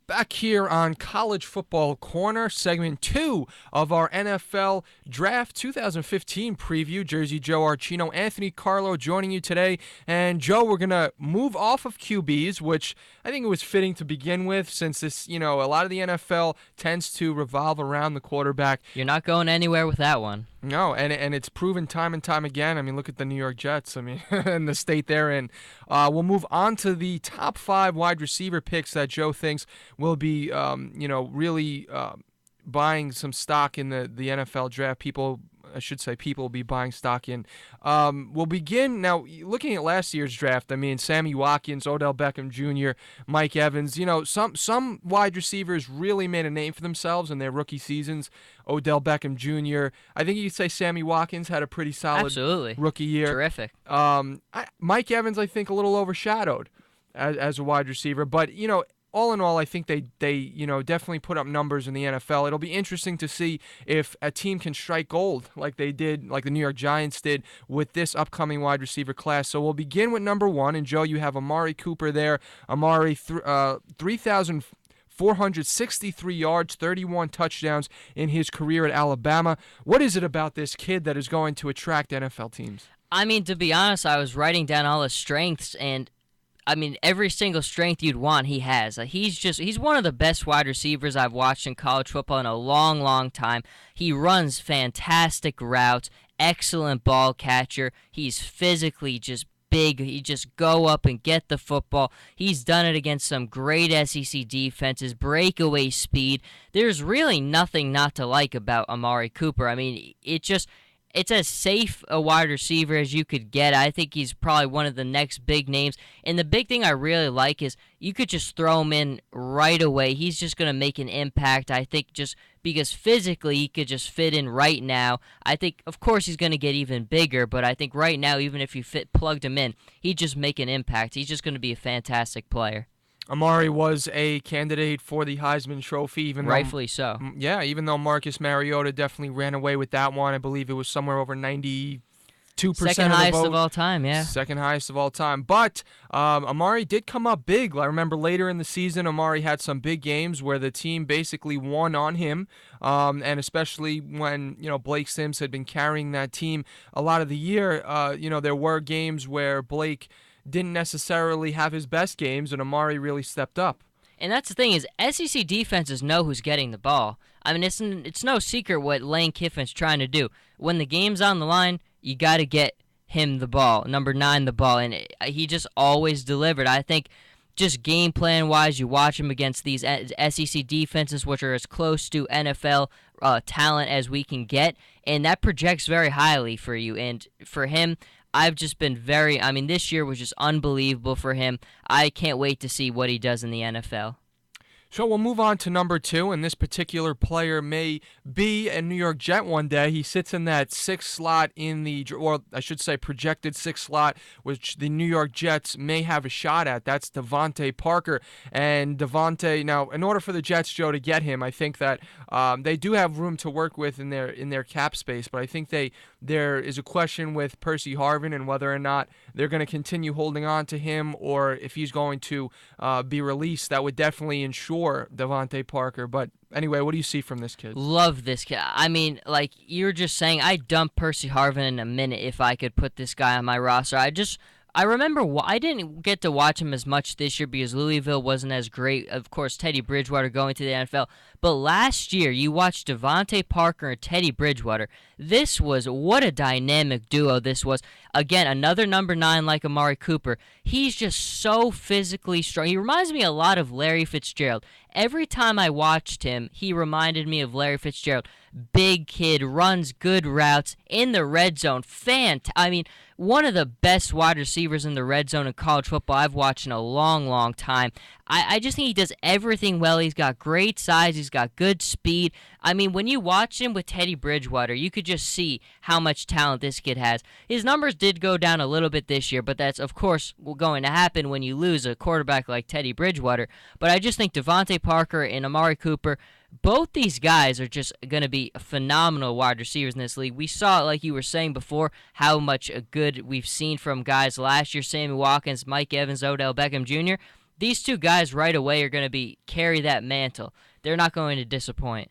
Back here on College Football Corner, segment 2 of our NFL Draft 2015 preview. Jersey Joe Archino, Anthony Carlo joining you today. And Joe, we're going to move off of QBs, which I think it was fitting to begin with since this, a lot of the NFL tends to revolve around the quarterback. You're not going anywhere with that one. No, and it's proven time and time again. I mean, look at the New York Jets, and the state they're in. We'll move on to the top 5 wide receiver picks that Joe thinks will be, really buying some stock in the NFL draft. People will be buying stock in. We'll begin now looking at last year's draft. I mean, Sammy Watkins, Odell Beckham Jr., Mike Evans. Some wide receivers really made a name for themselves in their rookie seasons. Odell Beckham Jr. I think you could say Sammy Watkins had a pretty solid rookie year. Terrific. Mike Evans, I think, a little overshadowed as a wide receiver, but all in all, I think they definitely put up numbers in the NFL. It'll be interesting to see if a team can strike gold like they did, like the New York Giants did with this upcoming wide receiver class. So we'll begin with number 1, and Joe, you have Amari Cooper there. Amari, 3,463 yards, 31 touchdowns in his career at Alabama. What is it about this kid that is going to attract NFL teams? I mean, to be honest, I was writing down all his strengths, and every single strength you'd want, he has. He's one of the best wide receivers I've watched in college football in a long, long time. He runs fantastic routes, excellent ball catcher. He's physically just big. He just go up and get the football. He's done it against some great SEC defenses, breakaway speed. There's really nothing not to like about Amari Cooper. I mean, it's as safe a wide receiver as you could get. I think he's probably one of the next big names. And the big thing I really like is you could just throw him in right away. He's just going to make an impact. I think just because physically he could just fit in right now. I think, of course, he's going to get even bigger, but I think right now, even if you plugged him in, he'd just make an impact. He's just going to be a fantastic player. Amari was a candidate for the Heisman Trophy, rightfully so. Yeah, even though Marcus Mariota definitely ran away with that one. I believe it was somewhere over 92% Second highest of all time, yeah. Second highest of all time. But Amari did come up big. I remember later in the season, Amari had some big games where the team basically won on him, and especially when Blake Sims had been carrying that team a lot of the year. There were games where Blake didn't necessarily have his best games, and Amari really stepped up. And that's the thing is, SEC defenses know who's getting the ball. I mean, it's no secret what Lane Kiffin's trying to do. When the game's on the line, you got to get him the ball, number 9 the ball, and he just always delivered. I think just game plan-wise, you watch him against these SEC defenses, which are as close to NFL talent as we can get, and that projects very highly for you. And for him, I've just been this year was just unbelievable for him. I can't wait to see what he does in the NFL. So we'll move on to number 2, and this particular player may be a New York Jet one day. He sits in that 6th slot projected 6th slot, which the New York Jets may have a shot at. That's Devontae Parker. And Devontae, now, in order for the Jets, Joe, to get him, I think that they do have room to work with in their cap space, but I think there is a question with Percy Harvin and whether or not they're going to continue holding on to him or if he's going to be released. That would definitely ensure Devontae Parker. But anyway, what do you see from this kid? Love this kid. I mean, like you're just saying, I'd dump Percy Harvin in a minute if I could put this guy on my roster. I remember I didn't get to watch him as much this year because Louisville wasn't as great. Of course, Teddy Bridgewater going to the NFL. But last year, you watched Devontae Parker and Teddy Bridgewater. What a dynamic duo this was. Again, another number 9 like Amari Cooper. He's just so physically strong. He reminds me a lot of Larry Fitzgerald. Every time I watched him, he reminded me of Larry Fitzgerald. Big kid, runs good routes in the red zone. One of the best wide receivers in the red zone in college football I've watched in a long, long time. I just think he does everything well. He's got great size. He's got good speed. I mean, when you watch him with Teddy Bridgewater, you could just see how much talent this kid has. His numbers did go down a little bit this year, but that's, of course, going to happen when you lose a quarterback like Teddy Bridgewater. But I just think Devontae Parker and Amari Cooper, both these guys are just going to be phenomenal wide receivers in this league. We saw, like you were saying before, how much good we've seen from guys last year, Sammy Watkins, Mike Evans, Odell Beckham Jr. these two guys right away are going to be carry that mantle. They're not going to disappoint.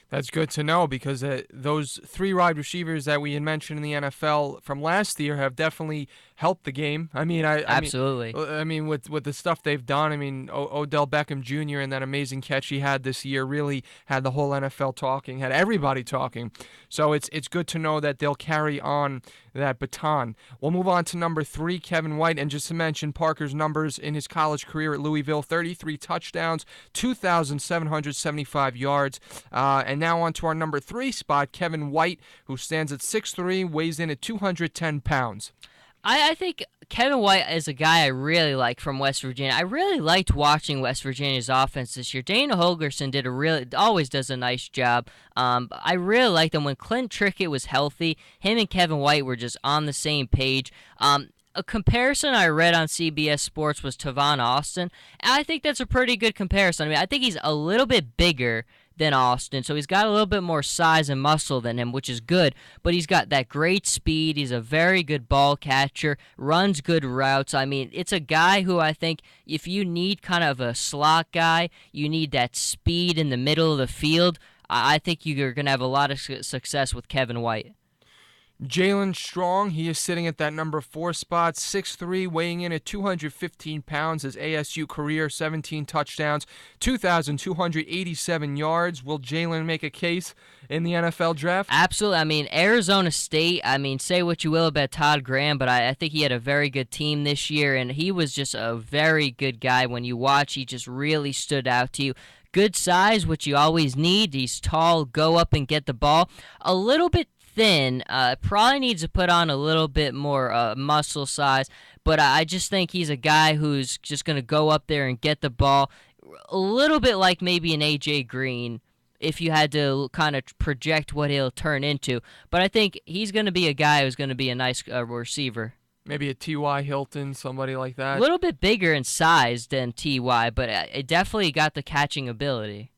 That's good to know because those three wide receivers that we had mentioned in the NFL from last year have definitely helped the game. Absolutely. I mean, with the stuff they've done. I mean, Odell Beckham Jr. and that amazing catch he had this year really had the whole NFL talking, had everybody talking. So it's good to know that they'll carry on that baton. We'll move on to number 3, Kevin White, and just to mention Parker's numbers in his college career at Louisville: 33 touchdowns, 2,775 yards, and now on to our number 3 spot, Kevin White, who stands at 6'3", weighs in at 210 pounds. I think Kevin White is a guy I really like from West Virginia. I really liked watching West Virginia's offense this year. Dana Holgorsen always does a nice job. I really liked him when Clint Trickett was healthy. Him and Kevin White were just on the same page. A comparison I read on CBS Sports was Tavon Austin, and I think that's a pretty good comparison. I mean, I think he's a little bit bigger than Austin, so he's got a little bit more size and muscle than him, which is good, but he's got that great speed. He's a very good ball catcher, runs good routes. I mean, it's a guy who I think if you need kind of a slot guy, you need that speed in the middle of the field, I think you're going to have a lot of success with Kevin White. Jalen Strong, he is sitting at that number 4 spot, 6'3", weighing in at 215 pounds. His ASU career, 17 touchdowns, 2,287 yards. Will Jalen make a case in the NFL draft? Absolutely. I mean, Arizona State, say what you will about Todd Graham, but I think he had a very good team this year, and he was just a very good guy. When you watch, he just really stood out to you. Good size, which you always need. He's tall, go up and get the ball. A little bit thin, probably needs to put on a little bit more muscle size, but I just think he's a guy who's just going to go up there and get the ball, a little bit like maybe an A.J. Green if you had to kind of project what he'll turn into, but I think he's going to be a guy who's going to be a nice receiver. Maybe a T.Y. Hilton, somebody like that. A little bit bigger in size than T.Y., but it definitely got the catching ability.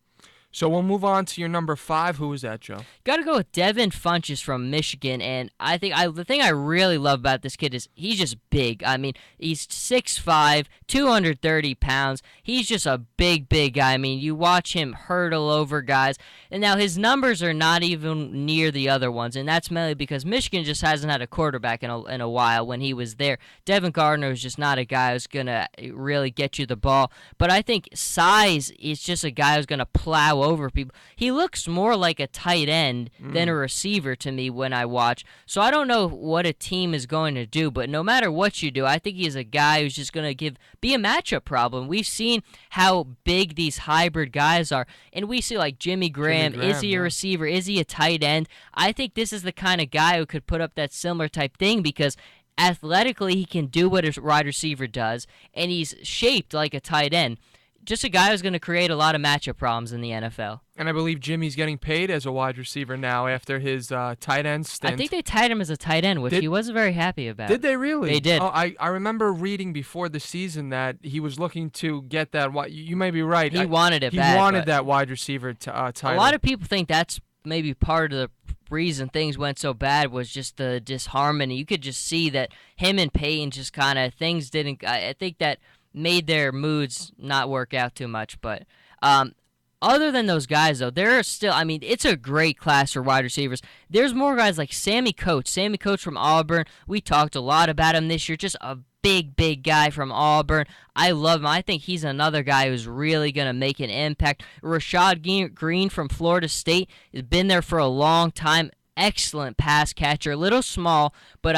So we'll move on to your number 5. Who is that, Joe? Got to go with Devin Funchess from Michigan, and I think the thing I really love about this kid is he's just big. I mean, he's 6'5", 230 pounds. He's just a big guy. I mean, you watch him hurdle over guys, and now his numbers are not even near the other ones, and that's mainly because Michigan just hasn't had a quarterback in a while. When he was there, Devin Gardner was just not a guy who's going to really get you the ball, but I think size is just a guy who's going to plow over people. He looks more like a tight end than a receiver to me when I watch. So I don't know what a team is going to do, but no matter what you do, I think he's a guy who's just going to be a matchup problem. We've seen how big these hybrid guys are, and we see like Jimmy Graham. Is he a receiver? Is he a tight end? I think this is the kind of guy who could put up that similar type thing because athletically he can do what a wide receiver does, and he's shaped like a tight end. Just a guy who's going to create a lot of matchup problems in the NFL. And I believe Jimmy's getting paid as a wide receiver now after his tight end stint. I think they tied him as a tight end, which he wasn't very happy about. Did they really? They did. Oh, I remember reading before the season that he was looking to get that. You may be right. He wanted it he bad. He wanted that wide receiver title. A lot of people think that's maybe part of the reason things went so bad was just the disharmony. You could just see that him and Peyton just kind of things didn't. I think that made their moods not work out too much. But other than those guys, though, there are still, it's a great class for wide receivers. There's more guys like Sammy Coates from Auburn. We talked a lot about him this year. Just a big guy from Auburn. I love him. I think he's another guy who's really going to make an impact. Rashad Green from Florida State has been there for a long time. Excellent pass catcher. A little small, but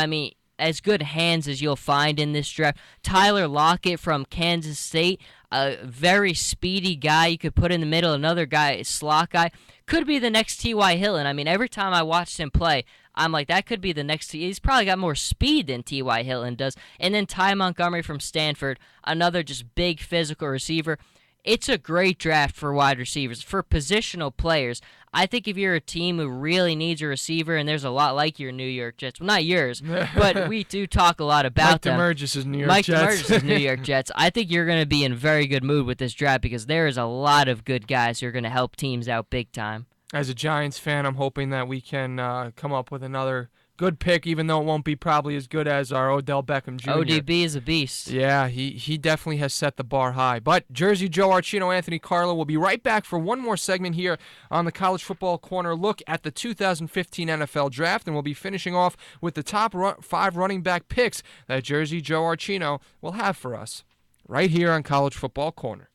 as good hands as you'll find in this draft. Tyler Lockett from Kansas State, a very speedy guy you could put in the middle. Another guy, slot guy, could be the next T.Y. Hilton. Every time I watched him play, I'm like, that could be the next. He's probably got more speed than T.Y. Hilton does. And then Ty Montgomery from Stanford, another just big physical receiver. It's a great draft for wide receivers, for positional players. I think if you're a team who really needs a receiver, and there's a lot like your New York Jets, well, not yours, but we do talk a lot about them. Mike DeMurgis's New York Jets. New York Jets. I think you're going to be in very good mood with this draft because there is a lot of good guys who are going to help teams out big time. As a Giants fan, I'm hoping that we can come up with another good pick, even though it won't be probably as good as our Odell Beckham Jr. ODB is a beast. Yeah, he definitely has set the bar high. But Jersey Joe Archino, Anthony Carlo will be right back for one more segment here on the College Football Corner look at the 2015 NFL Draft, and we'll be finishing off with the top 5 running back picks that Jersey Joe Archino will have for us right here on College Football Corner.